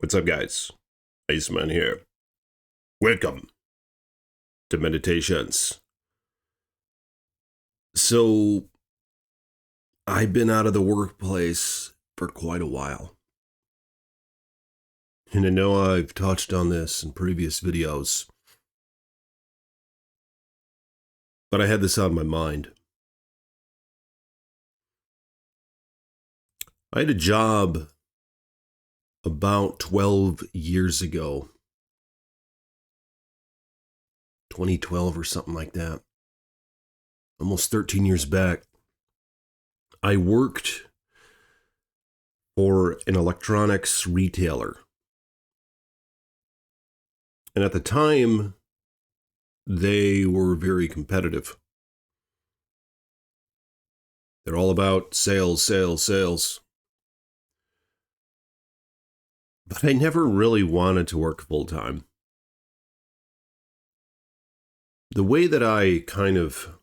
What's up, guys? Iceman here. Welcome to Meditations. So, I've been out of the workplace for quite a while. And I know I've touched on this in previous videos, but I had this on my mind. I had a job about 12 years ago. 2012 or something like that. Almost 13 years back. I worked for an electronics retailer. And at the time, they were very competitive. They're all about sales, sales, sales. But I never really wanted to work full time. The way that I kind of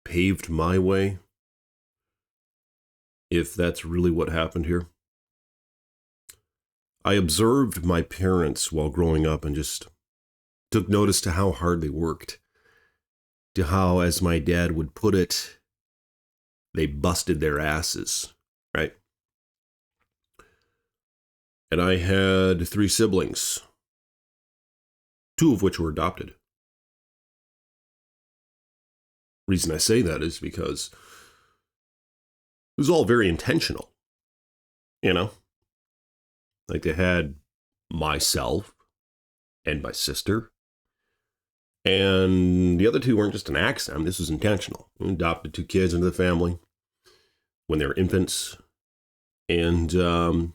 paved my way, if that's really what happened here, I observed my parents while growing up and just took notice to how hard they worked, to how, as my dad would put it, they busted their asses, right? And I had 3 siblings, 2 of which were adopted. Reason I say that is because it was all very intentional, you know? Like they had myself and my sister, and the other 2 weren't just an accident. This was intentional. We adopted 2 kids into the family when they were infants, and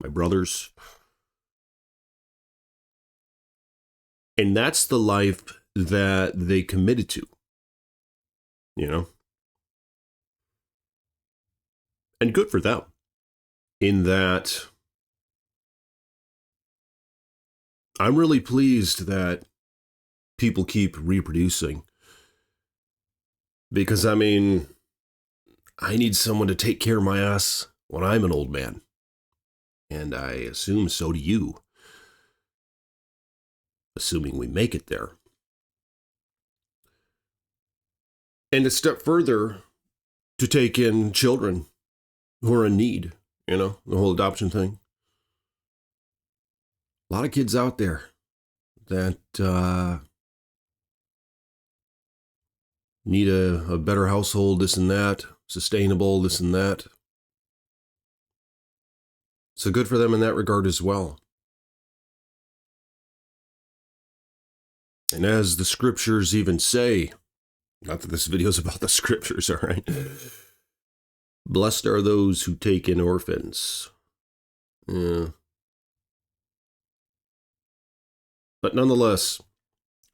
my brothers. And that's the life that they committed to, you know? And good for them, in that I'm really pleased that people keep reproducing. Because, I mean, I need someone to take care of my ass when I'm an old man. And I assume so do you. Assuming we make it there. And a step further, to take in children who are in need, you know, the whole adoption thing. A lot of kids out there that need a better household, this and that, sustainable, this and that. So good for them in that regard as well. And as the scriptures even say, not that this video is about the scriptures, all right? Blessed are those who take in orphans. Yeah. But nonetheless,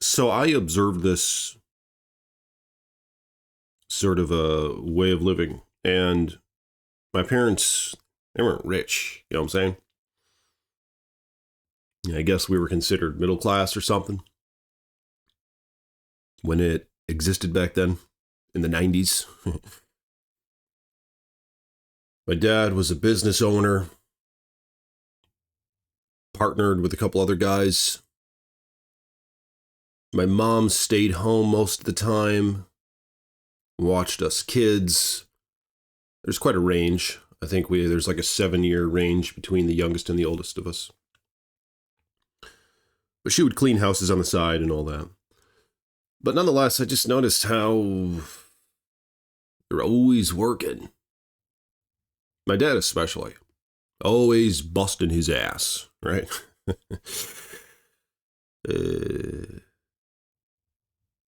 so I observed this sort of a way of living. And my parents, they weren't rich, you know what I'm saying? I guess we were considered middle class or something when it existed back then in the 90s. My dad was a business owner, partnered with a couple other guys. My mom stayed home most of the time, watched us kids. There's quite a range. I think there's like a 7-year range between the youngest and the oldest of us. But she would clean houses on the side and all that. But nonetheless, I just noticed how they're always working. My dad especially. Always busting his ass, right?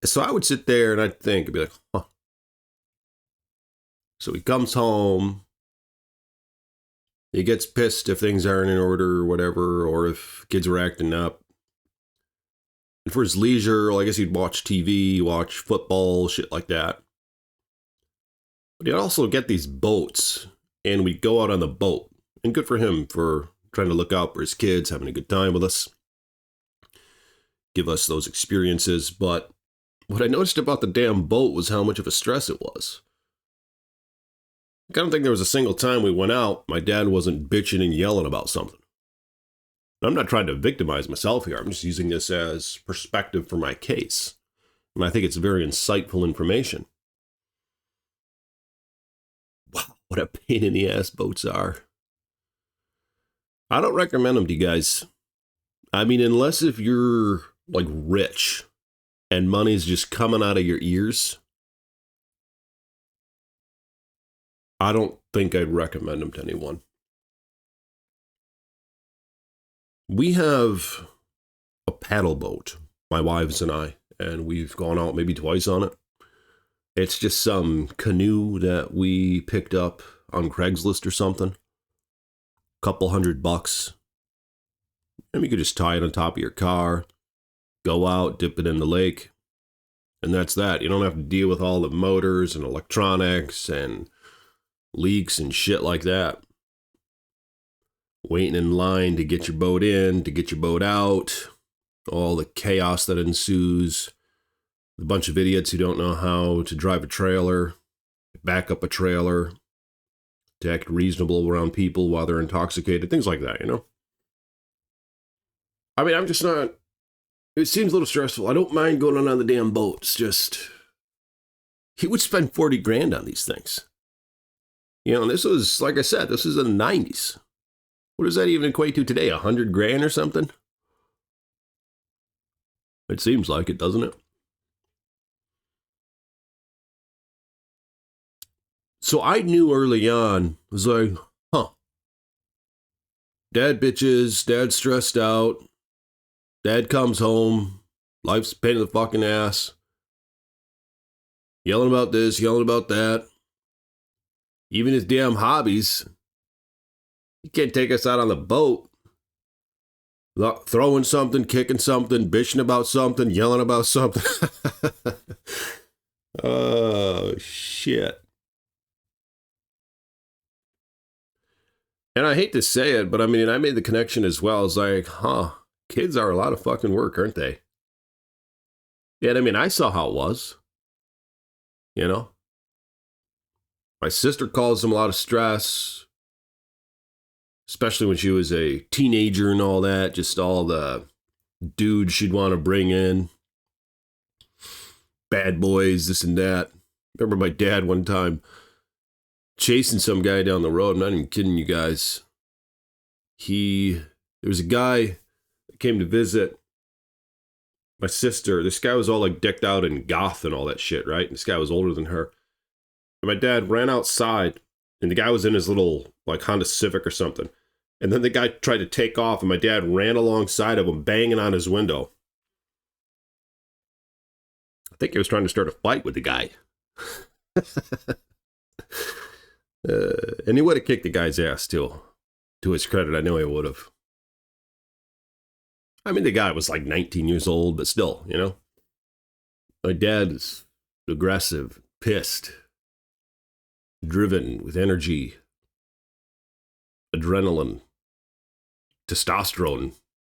So I would sit there and I'd think, I'd be like, huh. So he comes home, he gets pissed if things aren't in order or whatever, or if kids are acting up. And for his leisure, well, I guess he'd watch TV, watch football, shit like that. But he'd also get these boats, and we'd go out on the boat. And good for him for trying to look out for his kids, having a good time with us, give us those experiences. But what I noticed about the damn boat was how much of a stress it was. I don't think there was a single time we went out, my dad wasn't bitching and yelling about something. I'm not trying to victimize myself here. I'm just using this as perspective for my case. And I think it's very insightful information. Wow, what a pain in the ass boats are. I don't recommend them to you guys. I mean, unless if you're like rich and money's just coming out of your ears, I don't think I'd recommend them to anyone. We have a paddle boat, my wives and I, and we've gone out maybe twice on it. It's just some canoe that we picked up on Craigslist or something. Couple $100. And you could just tie it on top of your car, go out, dip it in the lake, and that's that. You don't have to deal with all the motors and electronics and leaks and shit like that. Waiting in line to get your boat in, to get your boat out, all the chaos that ensues. A bunch of idiots who don't know how to drive a trailer, back up a trailer, to act reasonable around people while they're intoxicated, things like that, you know? I mean, I'm just not, it seems a little stressful. I don't mind going on the damn boats, just, he would spend 40 grand on these things. You know, and this was, like I said, this is in the 90s. What does that even equate to today? 100 grand or something? It seems like it, doesn't it? So I knew early on, I was like, dad bitches, dad's stressed out, dad comes home, life's a pain in the fucking ass, yelling about this, yelling about that, even his damn hobbies. You can't take us out on the boat without throwing something, kicking something, bitching about something, yelling about something. Oh, shit. And I hate to say it, but I mean, I made the connection as well. It's like, kids are a lot of fucking work, aren't they? Yeah, I mean, I saw how it was. You know? My sister calls them a lot of stress, especially when she was a teenager and all that, just all the dudes she'd want to bring in. Bad boys, this and that. Remember my dad one time chasing some guy down the road. I'm not even kidding you guys. There was a guy that came to visit my sister. This guy was all like decked out in goth and all that shit, right? And this guy was older than her. And my dad ran outside, and the guy was in his little like Honda Civic or something. And then the guy tried to take off, and my dad ran alongside of him, banging on his window. I think he was trying to start a fight with the guy. And he would have kicked the guy's ass, too. To his credit, I know he would have. I mean, the guy was like 19 years old, but still, you know. My dad is aggressive, pissed, driven with energy, adrenaline, testosterone,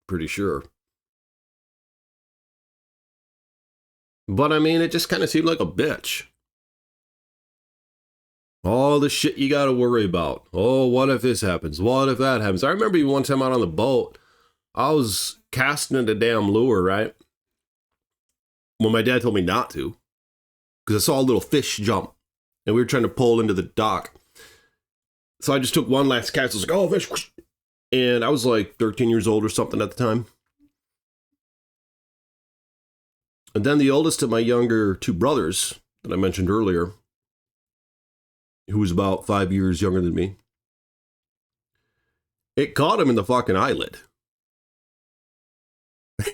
pretty sure. But I mean, it just kind of seemed like a bitch. All the shit you got to worry about. Oh, what if this happens? What if that happens? I remember one time out on the boat, I was casting a damn lure, right? Well, my dad told me not to, because I saw a little fish jump, and we were trying to pull into the dock. So I just took one last cast. I was like, oh, fish. And I was like 13 years old or something at the time. And then the oldest of my younger two brothers that I mentioned earlier, who was about 5 years younger than me, it caught him in the fucking eyelid.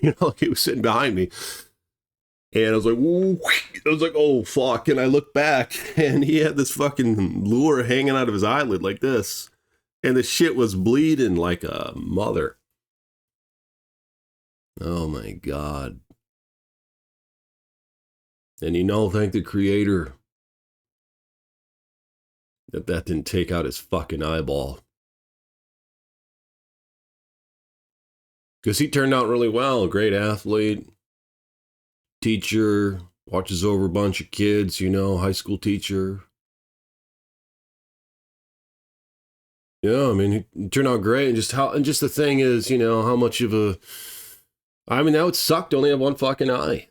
You know, he was sitting behind me. And I was like, whoo, I was like, oh, fuck. And I looked back, and he had this fucking lure hanging out of his eyelid like this. And the shit was bleeding like a mother. Oh, my God. And you know, thank the Creator that didn't take out his fucking eyeball. Because he turned out really well. Great athlete, teacher, watches over a bunch of kids, you know, high school teacher. Yeah, I mean, he turned out great, and just the thing is, how much of a. I mean, that would suck to only have one fucking eye.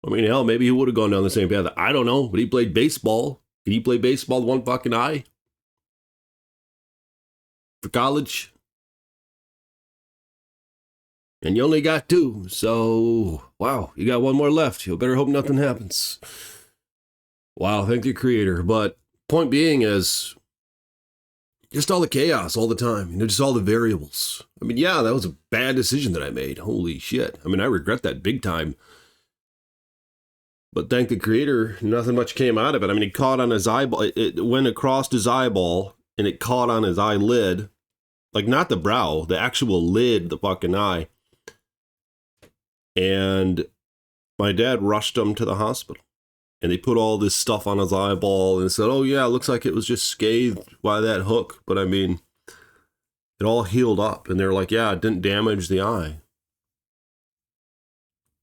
I mean, hell, maybe he would have gone down the same path. I don't know, but he played baseball. Did he play baseball with one fucking eye for college? And you only got two, so wow, you got one more left. You better hope nothing happens. Wow, thank the creator. But point being is just all the chaos all the time, just all the variables. I mean, yeah, that was a bad decision that I made. Holy shit. I mean, I regret that big time. But thank the creator, nothing much came out of it. I mean, it caught on his eyeball. It went across his eyeball, and it caught on his eyelid. Like, not the brow, the actual lid, the fucking eye. And my dad rushed him to the hospital. And they put all this stuff on his eyeball and said, oh, yeah, it looks like it was just scathed by that hook. But, I mean, it all healed up. And they're like, yeah, it didn't damage the eye.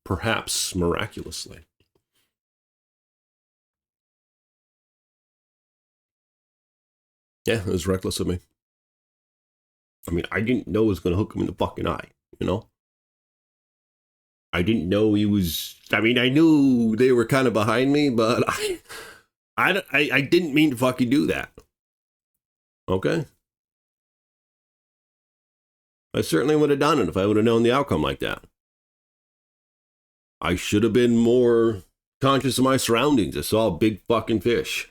Perhaps miraculously. Yeah, it was reckless of me. I mean, I didn't know it was going to hook him in the fucking eye, I didn't know he was. I mean, I knew they were kind of behind me, but I didn't mean to fucking do that. Okay? I certainly would have done it if I would have known the outcome like that. I should have been more conscious of my surroundings. I saw a big fucking fish.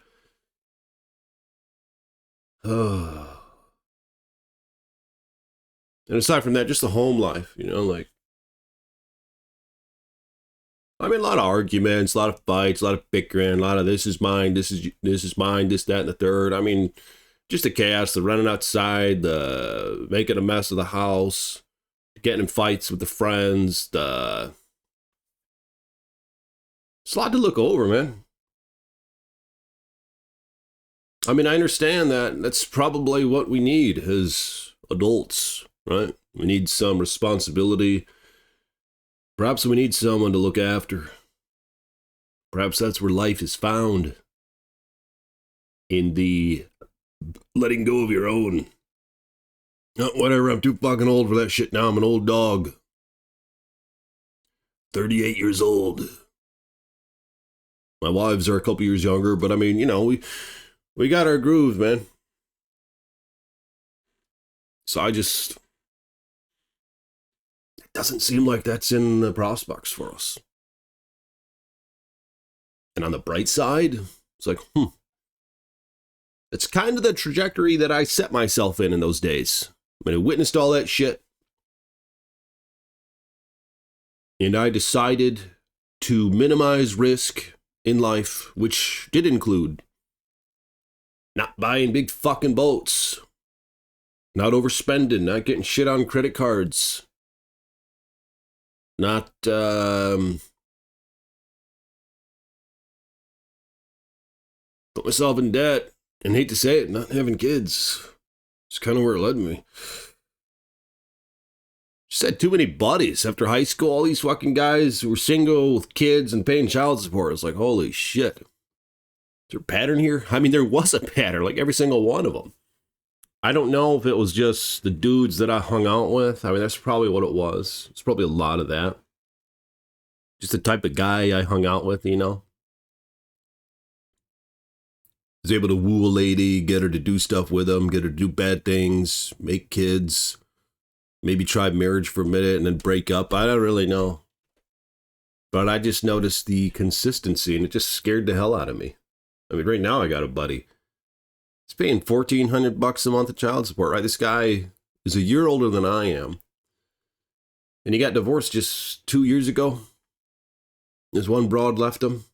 And aside from that, just the home life, like. I mean, a lot of arguments, a lot of fights, a lot of bickering, a lot of this is mine, this is mine, this, that, and the third. I mean, just the chaos, the running outside, the making a mess of the house, getting in fights with the friends, it's a lot to look over, man. I mean, I understand that that's probably what we need as adults, right? We need some responsibility. Perhaps we need someone to look after. Perhaps that's where life is found. In the letting go of your own. Oh, whatever, I'm too fucking old for that shit now. I'm an old dog. 38 years old. My wives are a couple years younger, but I mean, we got our grooves, man. So it doesn't seem like that's in the prospects for us. And on the bright side, it's like, it's kind of the trajectory that I set myself in those days. I mean, I witnessed all that shit. And I decided to minimize risk in life, which did include not buying big fucking boats, not overspending, not getting shit on credit cards, not put myself in debt, and hate to say it, not having kids. It's kind of where it led me. Just had too many buddies after high school. All these fucking guys who were single with kids and paying child support. It's like, holy shit. Is there a pattern here? I mean, there was a pattern, like every single one of them. I don't know if it was just the dudes that I hung out with. I mean, that's probably what it was. It's probably a lot of that. Just the type of guy I hung out with, Was able to woo a lady, get her to do stuff with him, get her to do bad things, make kids, maybe try marriage for a minute and then break up. I don't really know. But I just noticed the consistency and it just scared the hell out of me. I mean, right now I got a buddy. He's paying $1,400 a month of child support, right? This guy is a year older than I am. And he got divorced just 2 years ago. His one broad left him.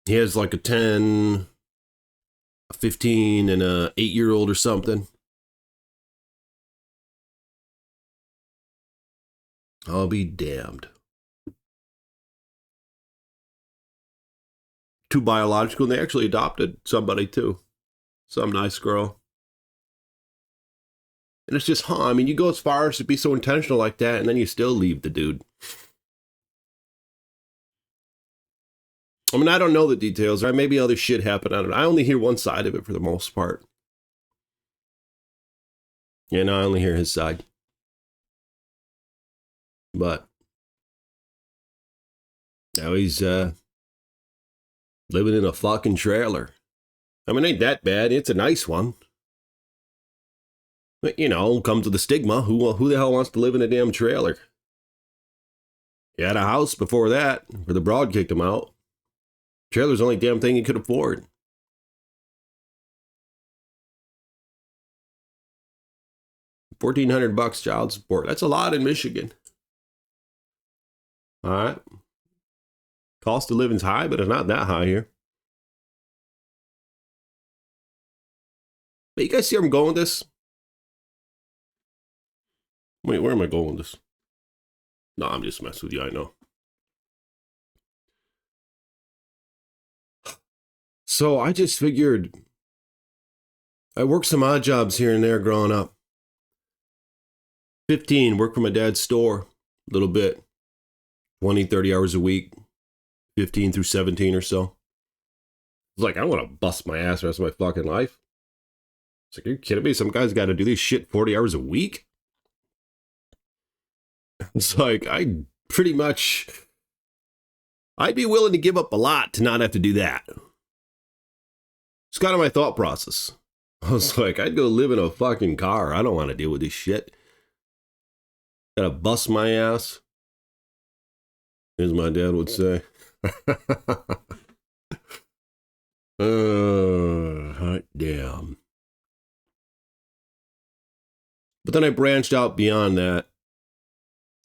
He has like a 10, a 15, and a 8-year-old or something. I'll be damned. 2 biological, and they actually adopted somebody too. Some nice girl. And it's just, I mean, you go as far as to be so intentional like that, and then you still leave the dude. I mean, I don't know the details. Or maybe other shit happened. I don't know. I only hear one side of it for the most part. I only hear his side. But now he's living in a fucking trailer. I mean, ain't that bad. It's a nice one. But, comes with the stigma. Who the hell wants to live in a damn trailer? He had a house before that, where the broad kicked him out. Trailer's the only damn thing he could afford. $1,400 child support. That's a lot in Michigan. All right. Cost of living's high, but it's not that high here. But you guys see where I'm going with this? Wait, where am I going with this? No, I'm just messing with you, I know. So I just figured I worked some odd jobs here and there growing up. 15, worked for my dad's store a little bit. 20, 30 hours a week. 15 through 17 or so. It's like, I want to bust my ass the rest of my fucking life. It's like, are you kidding me? Some guys got to do this shit 40 hours a week? It's like, I'd be willing to give up a lot to not have to do that. It's kind of my thought process. I was like, I'd go live in a fucking car. I don't want to deal with this shit. Gotta bust my ass. As my dad would say. Hot damn. But then I branched out beyond that.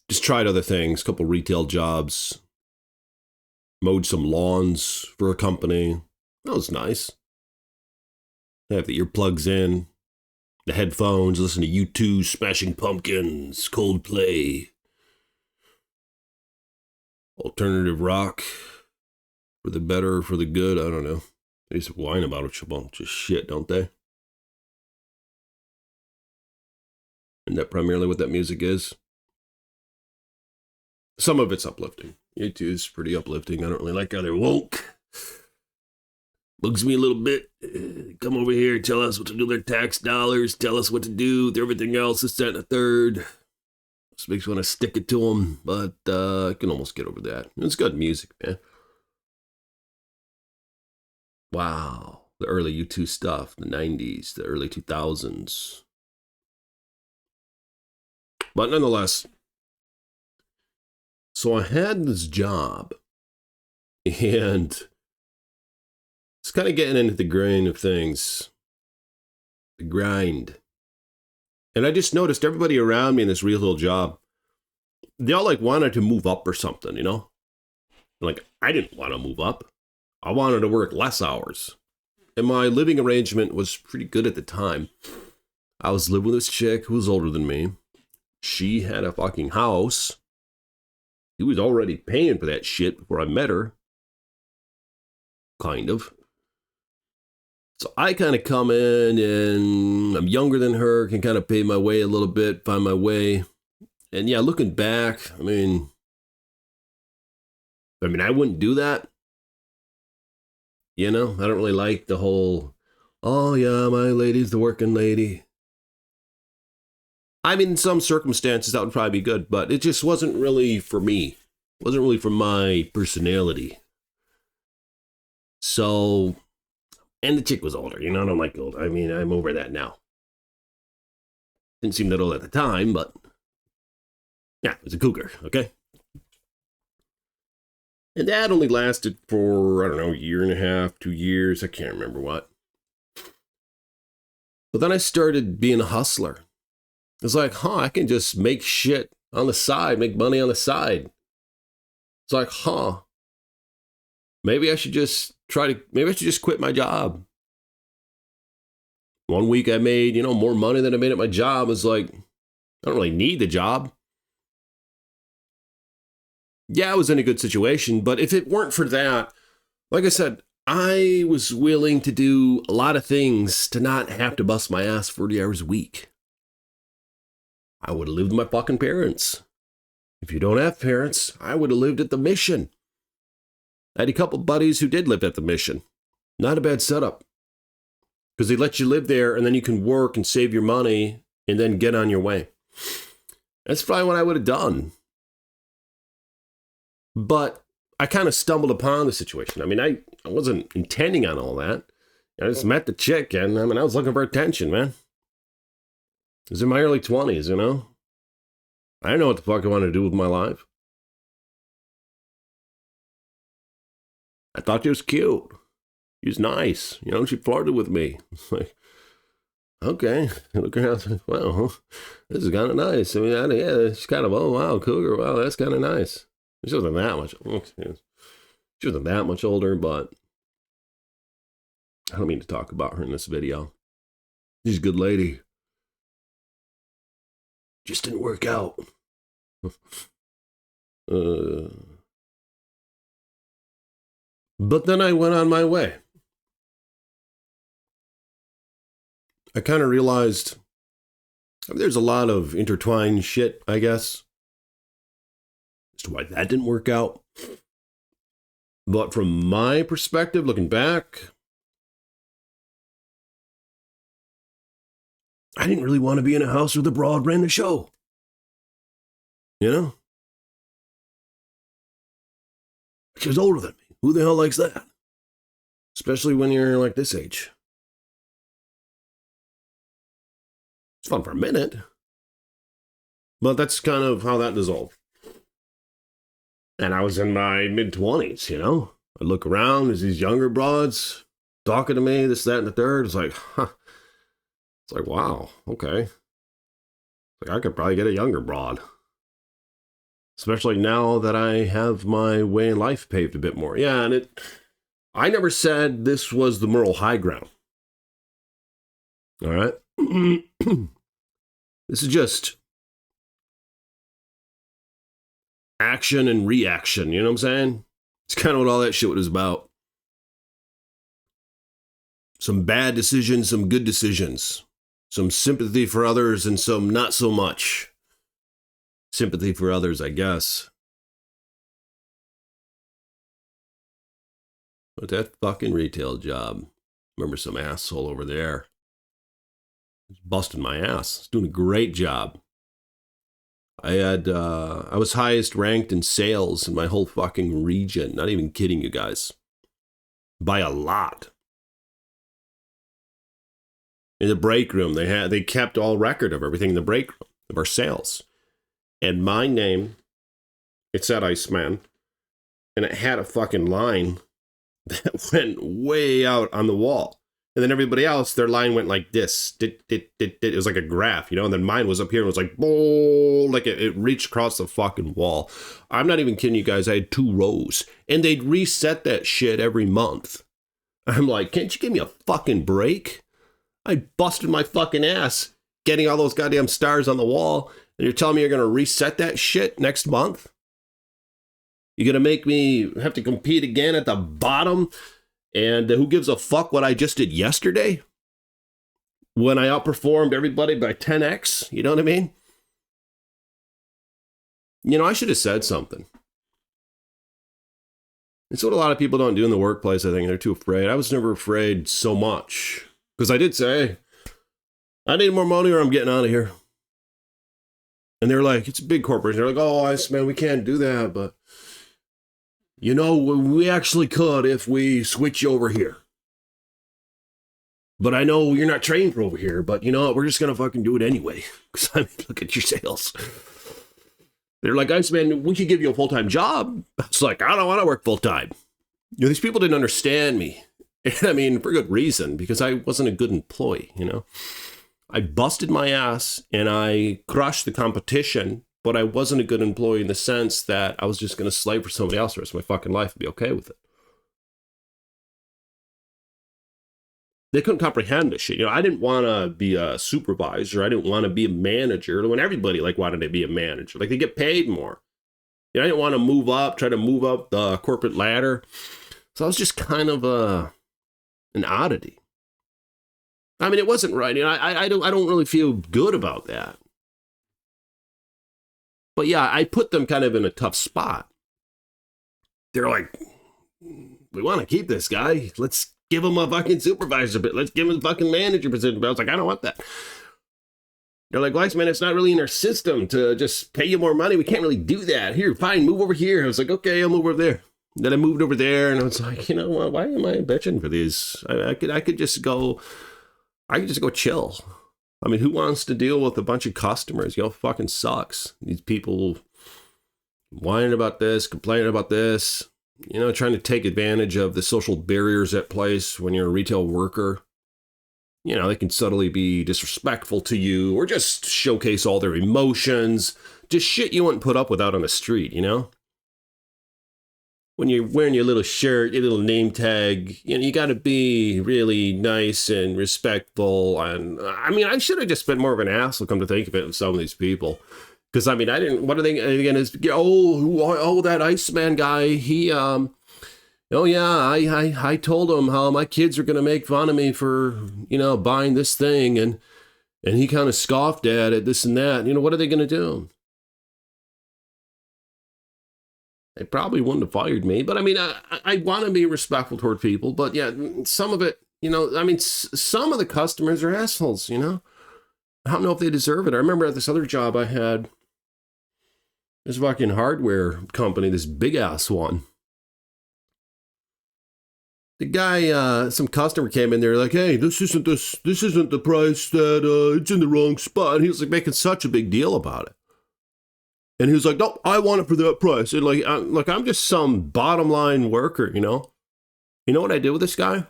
Just tried other things, a couple retail jobs. Mowed some lawns for a company. That was nice. I have the earplugs in, the headphones, listen to U2, Smashing Pumpkins, Coldplay. Alternative rock. For the better or for the good, I don't know. They just whine about a bunch of shit, don't they? Isn't that primarily what that music is? Some of it's uplifting. U2 is pretty uplifting. I don't really like how they're woke. Bugs me a little bit. Come over here, tell us what to do with their tax dollars, tell us what to do with everything else, this, that, and a third. Just makes me want to stick it to them, but I can almost get over that. It's good music, man. Wow. The early U2 stuff, the 90s, the early 2000s. But nonetheless, so I had this job, and it's kind of getting into the grain of things. The grind. And I just noticed everybody around me in this real job, they all wanted to move up or something, I didn't want to move up. I wanted to work less hours. And my living arrangement was pretty good at the time. I was living with this chick who was older than me. She had a fucking house. He was already paying for that shit before I met her. Kind of. So I kind of come in and I'm younger than her, can kind of pay my way a little bit, find my way. And yeah, looking back, I mean, I wouldn't do that. I don't really like the whole, oh yeah, my lady's the working lady. I mean, in some circumstances that would probably be good, but it just wasn't really for me. It wasn't really for my personality. So, and the chick was older, I don't like old. I mean, I'm over that now. Didn't seem that old at the time, but yeah, it was a cougar, okay? And that only lasted for, I don't know, a year and a half, 2 years. I can't remember what. But then I started being a hustler. It's like, I can just make shit on the side, make money on the side. It's like, maybe I should just quit my job. One week I made, more money than I made at my job. It's like, I don't really need the job. Yeah, I was in a good situation, but if it weren't for that, like I said, I was willing to do a lot of things to not have to bust my ass 40 hours a week. I would have lived with my fucking parents. If you don't have parents, I would have lived at the mission. I had a couple buddies who did live at the Mission. Not a bad setup. Because they let you live there and then you can work and save your money and then get on your way. That's probably what I would have done. But I kind of stumbled upon the situation. I mean, I wasn't intending on all that. I just met the chick and I was looking for attention, man. I was in my early 20s, you know? I didn't know what the fuck I wanted to do with my life. I thought she was cute. She was nice. You know, she flirted with me. It's like, okay. Look around. Well, this is kind of nice. I mean, yeah, she's kind of, oh, wow, cougar. Wow, that's kind of nice. She wasn't that much. She wasn't that much older, but I don't mean to talk about her in this video. She's a good lady. Just didn't work out. But then I went on my way. I kind of realized there's a lot of intertwined shit, I guess, as to why that didn't work out. But from my perspective, looking back, I didn't really want to be in a house where the broad ran the show. You know? She was older than me. Who the hell likes that? Especially when you're like this age. It's fun for a minute. But that's kind of how that dissolved. And I was in my mid-20s, you know? I look around, there's these younger broads talking to me, this, that, and the third. It's like, huh. It's like, wow, okay. Like, I could probably get a younger broad. Especially now that I have my way in life paved a bit more. Yeah, and I never said this was the moral high ground. All right? This is just action and reaction, you know what I'm saying? It's kind of what all that shit was about. Some bad decisions, some good decisions. Some sympathy for others and some not so much. Sympathy for others, I guess. But that fucking retail job. Remember some asshole over there. He was busting my ass. He was doing a great job. I was highest ranked in sales in my whole fucking region. Not even kidding you guys. By a lot. In the break room, they kept all record of everything in the break room, of our sales. And my name, it said Iceman, and it had a fucking line that went way out on the wall. And then everybody else, their line went like this. It was like a graph, you know, and then mine was up here and it was like, boom, like it reached across the fucking wall. I'm not even kidding you guys. I had 2 rows. And they'd reset that shit every month. I'm like, can't you give me a fucking break? I busted my fucking ass getting all those goddamn stars on the wall. And you're telling me you're going to reset that shit next month? You're going to make me have to compete again at the bottom? And who gives a fuck what I just did yesterday? When I outperformed everybody by 10x? You know what I mean? You know, I should have said something. It's what a lot of people don't do in the workplace, I think. They're too afraid. I was never afraid so much. Because I did say, I need more money or I'm getting out of here. And they're like, it's a big corporation. They're like, oh, man, we can't do that. But, you know, we actually could if we switch you over here. But I know you're not trained for over here. But, you know what? We're just going to fucking do it anyway. Because, I mean, look at your sales. They're like, Iceman, we could give you a full-time job. It's like, I don't want to work full-time. You know, these people didn't understand me. And I mean, for good reason, because I wasn't a good employee, you know. I busted my ass and I crushed the competition, but I wasn't a good employee in the sense that I was just going to slave for somebody else the rest of my fucking life and be okay with it. They couldn't comprehend this shit. You know, I didn't want to be a supervisor. I didn't want to be a manager when everybody like wanted to be a manager. Like they get paid more. You know, I didn't want to move up, try to move up the corporate ladder. So I was just kind of an oddity. I mean, it wasn't right. You know, I don't really feel good about that. But yeah, I put them kind of in a tough spot. They're like, we want to keep this guy. Let's give him a fucking supervisor, but let's give him a fucking manager position. But I was like, I don't want that. They're like, Weiss, man, it's not really in our system to just pay you more money. We can't really do that. Here, fine, move over here. I was like, okay, I'll move over there. Then I moved over there, and I was like, you know what? Why am I bitching for these? I could just go chill. I mean, who wants to deal with a bunch of customers? You know, fucking sucks. These people whining about this, complaining about this, you know, trying to take advantage of the social barriers at place when you're a retail worker. You know, they can subtly be disrespectful to you or just showcase all their emotions. Just shit you wouldn't put up with out on the street, you know? When you're wearing your little shirt, your little name tag, you know, you got to be really nice and respectful. And I mean, I should have just been more of an asshole, come to think of it, with some of these people. Because I mean, I didn't, what are they, again, is, oh, that Iceman guy, he, oh yeah, I told him how my kids are going to make fun of me for, you know, buying this thing. And he kind of scoffed at it, this and that. You know, what are they going to do? They probably wouldn't have fired me, but I mean, I want to be respectful toward people, but yeah, some of it, you know, I mean, some of the customers are assholes, you know? I don't know if they deserve it. I remember at this other job I had, this fucking hardware company, this big ass one. The guy, some customer came in there like, hey, this isn't the price that, it's in the wrong spot. And he was like making such a big deal about it. And he was like, no, I want it for that price. And like, I'm just some bottom line worker, you know? You know what I did with this guy?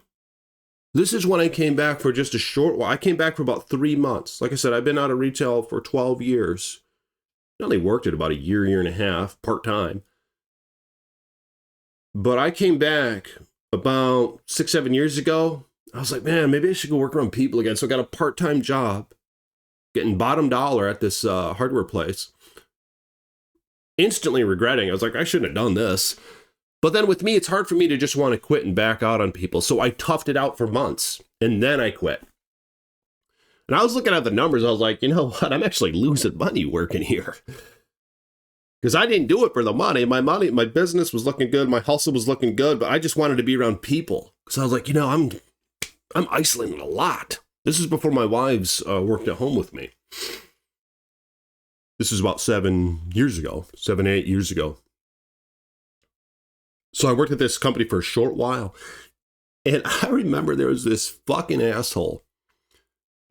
This is when I came back for just a short while. I came back for about 3 months. Like I said, I've been out of retail for 12 years. I only worked it about a year and a half, part-time. But I came back about 6-7 years ago. I was like, man, maybe I should go work around people again. So I got a part-time job, getting bottom dollar at this hardware place. Instantly regretting. I was like, I shouldn't have done this. But then with me, it's hard for me to just want to quit and back out on people. So I toughed it out for months and then I quit. And I was looking at the numbers. I was like, you know what? I'm actually losing money working here. Because I didn't do it for the money. My business was looking good. My hustle was looking good. But I just wanted to be around people. So I was like, you know, I'm isolating a lot. This is before my wives worked at home with me. This is about 7 years ago, 7, 8 years ago. So I worked at this company for a short while. And I remember there was this fucking asshole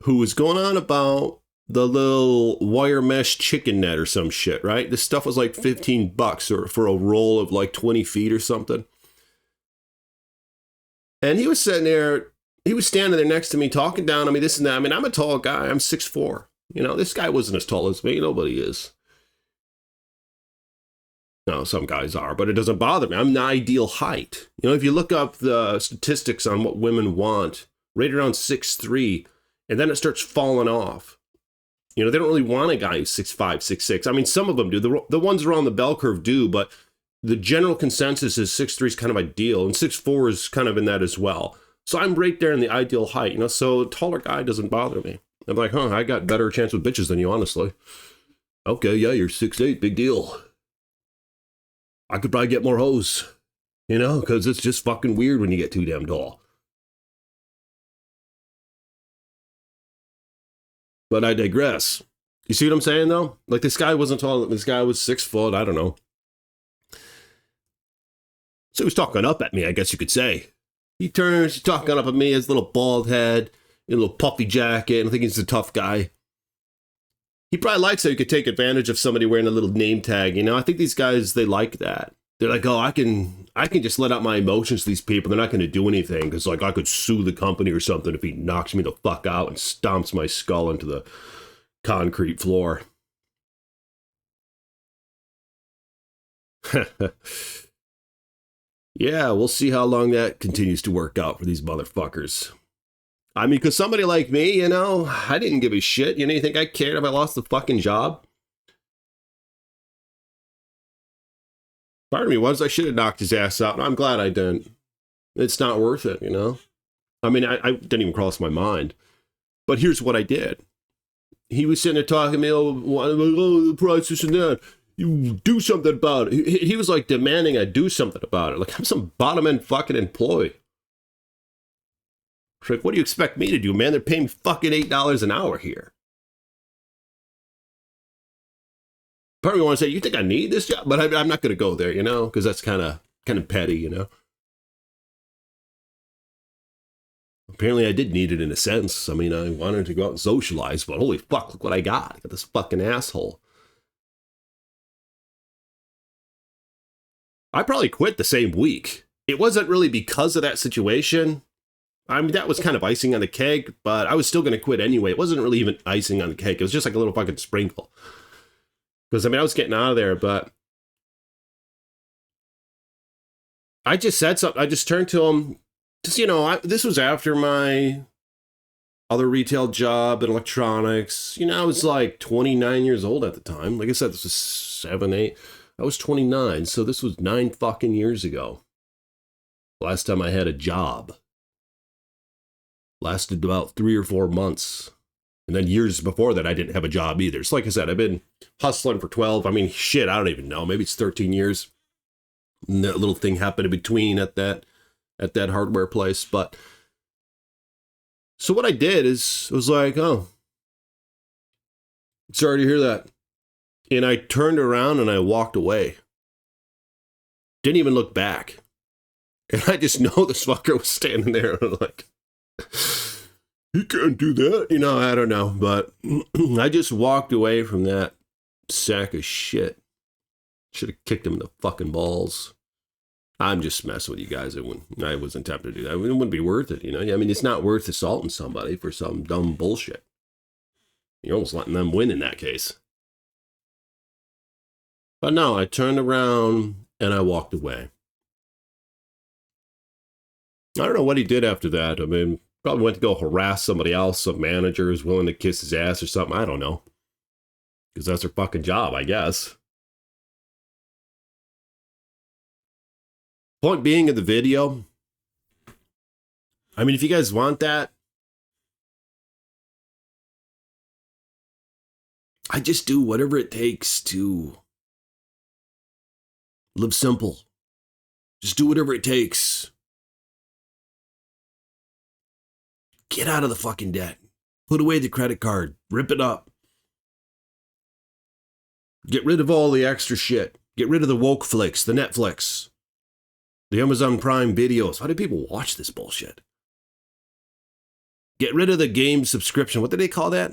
who was going on about the little wire mesh chicken net or some shit, right? This stuff was like $15 or for a roll of like 20 feet or something. And he was sitting there, he was standing there next to me talking down on me, this and that. I mean, I'm a tall guy. I'm 6'4". You know, this guy wasn't as tall as me. Nobody is. No, some guys are, but it doesn't bother me. I'm the ideal height. You know, if you look up the statistics on what women want, right around 6'3", and then it starts falling off. You know, they don't really want a guy who's 6'5", 6'6". I mean, some of them do. The ones around the bell curve do, but the general consensus is 6'3" is kind of ideal, and 6'4" is kind of in that as well. So I'm right there in the ideal height, you know, so a taller guy doesn't bother me. I'm like, I got better chance with bitches than you, honestly. Okay, yeah, you're 6'8", big deal. I could probably get more hoes, you know, because it's just fucking weird when you get too damn tall. But I digress. You see what I'm saying, though? Like, this guy wasn't tall. This guy was 6 foot. I don't know. So he was talking up at me, I guess you could say. He turns, he's talking up at me, his little bald head, a little puffy jacket, and I think he's a tough guy. He probably likes how you could take advantage of somebody wearing a little name tag. You know, I think these guys, they like that. They're like, oh, I can just let out my emotions to these people. They're not going to do anything because, like, I could sue the company or something if he knocks me the fuck out and stomps my skull into the concrete floor. Yeah, we'll see how long that continues to work out for these motherfuckers. I mean, because somebody like me, you know, I didn't give a shit. You know, you think I cared if I lost the fucking job? Part of me was I should have knocked his ass out, and I'm glad I didn't. It's not worth it, you know? I mean, I didn't even cross my mind. But here's what I did. He was sitting there talking to me, oh, the price, this and that. You do something about it. He was like demanding I do something about it. Like I'm some bottom end fucking employee. It's like, what do you expect me to do, man? They're paying me fucking $8 an hour here. Part of me want to say, you think I need this job? But I'm not going to go there, you know, because that's kind of petty, you know. Apparently I did need it in a sense. I mean, I wanted to go out and socialize, but holy fuck, look what I got. I got this fucking asshole. I probably quit the same week. It wasn't really because of that situation. I mean, that was kind of icing on the cake, but I was still going to quit anyway. It wasn't really even icing on the cake. It was just like a little fucking sprinkle. Because, I mean, I was getting out of there, but I just said something. I just turned to him. Just, you know, this was after my other retail job in electronics. You know, I was like 29 years old at the time. Like I said, this was 7, 8. I was 29, so this was 9 fucking years ago. Last time I had a job. Lasted about 3 or 4 months. And then years before that, I didn't have a job either. So like I said, I've been hustling for 12. I mean, shit, I don't even know. Maybe it's 13 years. And that little thing happened in between at that hardware place. But so what I did is, I was like, oh, sorry to hear that. And I turned around and I walked away. Didn't even look back. And I just know this fucker was standing there. And I'm like, he can't do that. You know, I don't know. But I just walked away from that sack of shit. Should have kicked him in the fucking balls. I'm just messing with you guys. I wasn't tempted to do that. It wouldn't be worth it, you know? I mean, it's not worth assaulting somebody for some dumb bullshit. You're almost letting them win in that case. But no, I turned around and I walked away. I don't know what he did after that. I mean, probably went to go harass somebody else, some manager who's willing to kiss his ass or something. I don't know. Because that's their fucking job, I guess. Point being of the video, I mean, if you guys want that, I just do whatever it takes to live simple. Just do whatever it takes. Get out of the fucking debt. Put away the credit card. Rip it up. Get rid of all the extra shit. Get rid of the woke flicks, the Netflix, the Amazon Prime videos. Why do people watch this bullshit? Get rid of the game subscription. What do they call that?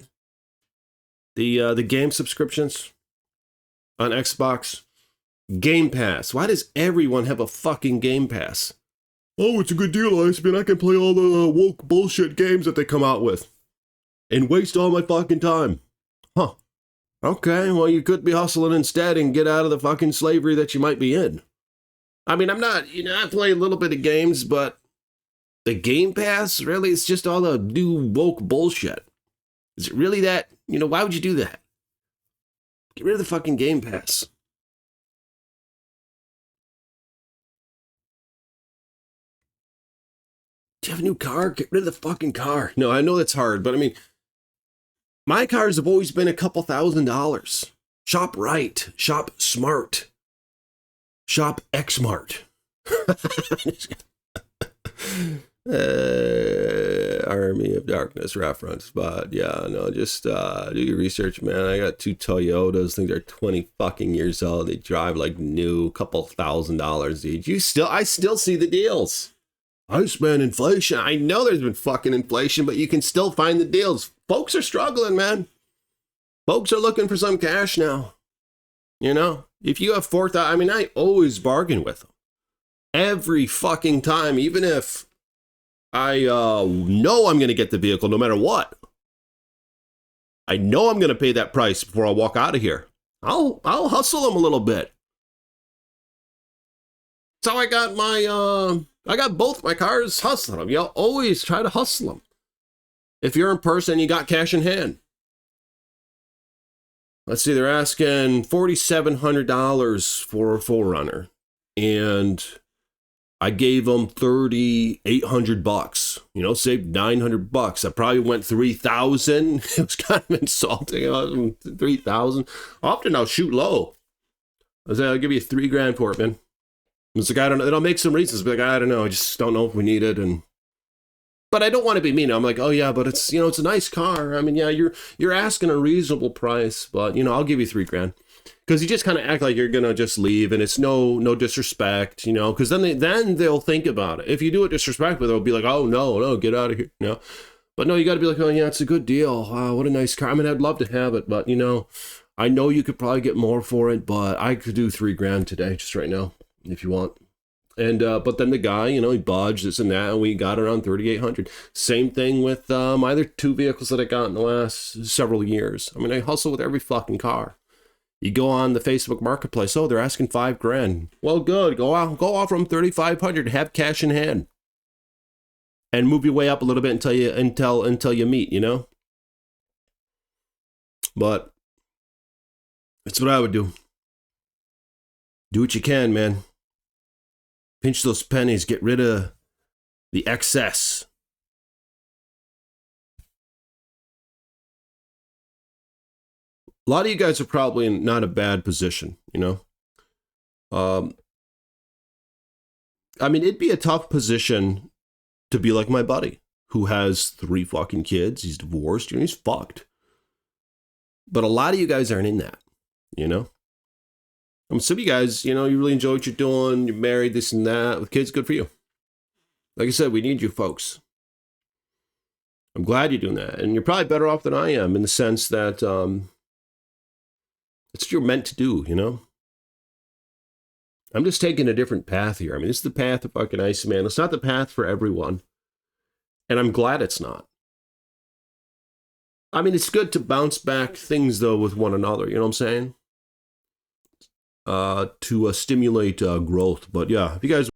The game subscriptions on Xbox. Game Pass. Why does everyone have a fucking Game Pass? Oh, it's a good deal, I mean, I can play all the woke bullshit games that they come out with. And waste all my fucking time. Huh. Okay, well, you could be hustling instead and get out of the fucking slavery that you might be in. I mean, I'm not, you know, I play a little bit of games, but the Game Pass, really, it's just all the new woke bullshit. Is it really that, you know, why would you do that? Get rid of the fucking Game Pass. Do you have a new car? Get rid of the fucking car. No, I know that's hard, but I mean, my cars have always been a couple $1,000s. Shop right. Shop smart. Shop Xmart. Army of Darkness reference, but yeah, no, just do your research, man. I got 2 Toyotas. I think they're 20 fucking years old. They drive like new, couple $1,000s each. I still see the deals. I spent inflation. I know there's been fucking inflation, but you can still find the deals. Folks are struggling, man. Folks are looking for some cash now. You know, if you have 4,000, I mean, I always bargain with them. Every fucking time, even if I know I'm going to get the vehicle no matter what. I know I'm going to pay that price before I walk out of here. I'll hustle them a little bit. That's how I got I got both my cars hustling them. You'll always try to hustle them. If you're in person, you got cash in hand. Let's see, they're asking $4,700 for a 4Runner. And I gave them $3,800, you know, saved $900. I probably went 3,000. It was kind of insulting. 3,000. Often I'll shoot low. I say, I'll give you $3,000 for it, man. It's like, I don't know. Then I'll make some reasons. Be like, I don't know. I just don't know if we need it. But I don't want to be mean. I'm like, oh yeah, but it's, it's a nice car. I mean, yeah, you're asking a reasonable price, but I'll give you $3,000. Because you just kind of act like you're gonna just leave, and it's no disrespect, because then they'll think about it. If you do it disrespectful, they'll be like, oh no, get out of here, But no, you got to be like, oh yeah, it's a good deal. Wow, what a nice car. I mean, I'd love to have it, but I know you could probably get more for it, but I could do $3,000 today, just right now, if you want. And but then the guy, he budged this and that, and we got around $3,800. Same thing with my other 2 vehicles that I got in the last several years. I mean, I hustle with every fucking car. You go on the Facebook Marketplace. Oh, they're asking $5,000. Well, good. Go offer them $3,500. Have cash in hand, and move your way up a little bit until you meet. But that's what I would do. Do what you can, man. Pinch those pennies. Get rid of the excess. A lot of you guys are probably in not a bad position, I mean, it'd be a tough position to be like my buddy who has 3 fucking kids. He's divorced, he's fucked. But a lot of you guys aren't in that, some of you guys, you really enjoy what you're doing. You're married, this and that. With kids, good for you. Like I said, we need you folks. I'm glad you're doing that. And you're probably better off than I am in the sense that it's what you're meant to do, I'm just taking a different path here. I mean, this is the path of fucking Iceman. It's not the path for everyone. And I'm glad it's not. I mean, it's good to bounce back things, though, with one another. You know what I'm saying? To stimulate growth. But yeah, if you guys